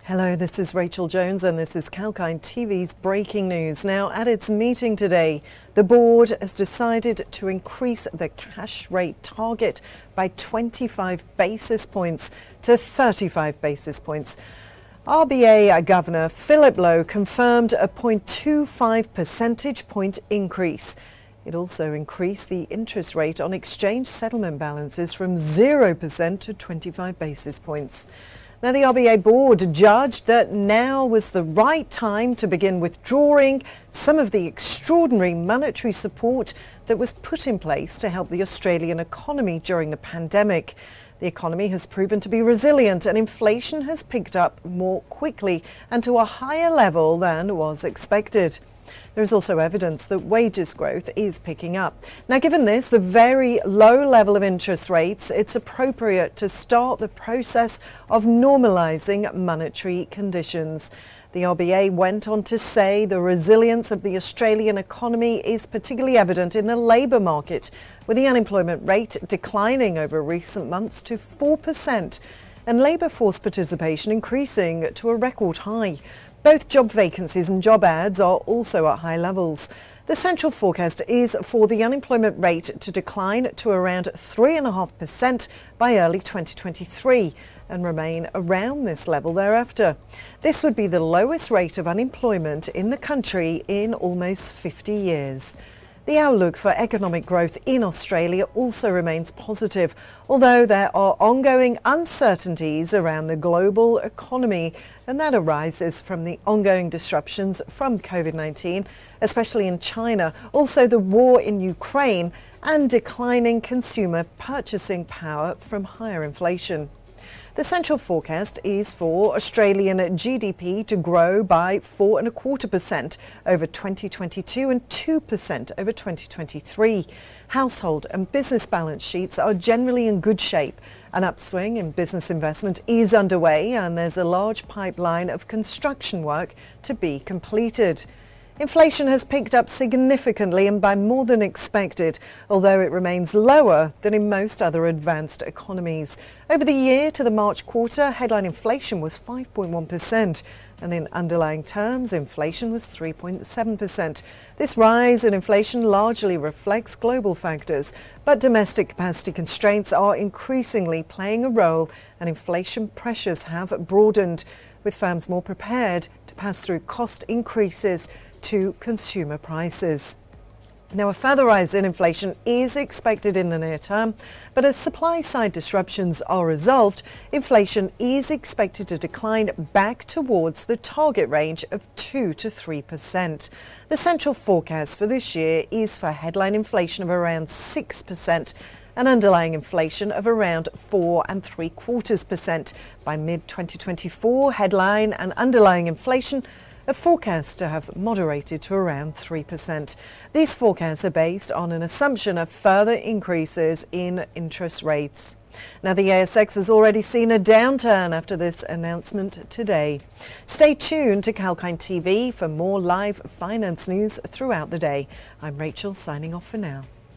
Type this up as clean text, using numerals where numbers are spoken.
Hello, this is Rachel Jones and this is Kalkine TV's breaking news. Now, at its meeting today, the board has decided to increase the cash rate target by 25 basis points to 35 basis points. RBA Governor Philip Lowe confirmed a 0.25 percentage point increase. It also increased the interest rate on exchange settlement balances from 0% to 25 basis points. Now, the RBA board judged that now was the right time to begin withdrawing some of the extraordinary monetary support that was put in place to help the Australian economy during the pandemic. The economy has proven to be resilient and inflation has picked up more quickly and to a higher level than was expected. There is also evidence that wages growth is picking up. Now, given this, the very low level of interest rates, it's appropriate to start the process of normalising monetary conditions. The RBA went on to say the resilience of the Australian economy is particularly evident in the labour market, with the unemployment rate declining over recent months to 4% and labour force participation increasing to a record high. Both job vacancies and job ads are also at high levels. The central forecast is for the unemployment rate to decline to around 3.5% by early 2023 and remain around this level thereafter. This would be the lowest rate of unemployment in the country in almost 50 years. The outlook for economic growth in Australia also remains positive, although there are ongoing uncertainties around the global economy, and that arises from the ongoing disruptions from COVID-19, especially in China, also the war in Ukraine and declining consumer purchasing power from higher inflation. The central forecast is for Australian GDP to grow by 4.25% over 2022 and 2% over 2023. Household and business balance sheets are generally in good shape. An upswing in business investment is underway and there's a large pipeline of construction work to be completed. Inflation has picked up significantly and by more than expected, although it remains lower than in most other advanced economies. Over the year to the March quarter, headline inflation was 5.1%, and in underlying terms, inflation was 3.7%. This rise in inflation largely reflects global factors, but domestic capacity constraints are increasingly playing a role, and inflation pressures have broadened, with firms more prepared to pass through cost increases to consumer prices. Now, a further rise in inflation is expected in the near term, but as supply-side disruptions are resolved, inflation is expected to decline back towards the target range of 2 to 3%. The central forecast for this year is for headline inflation of around 6%, and underlying inflation of around 4.75%. By mid-2024, headline and underlying inflation are forecast to have moderated to around 3%. These forecasts are based on an assumption of further increases in interest rates. Now, the ASX has already seen a downturn after this announcement today. Stay tuned to Kalkine TV for more live finance news throughout the day. I'm Rachel, signing off for now.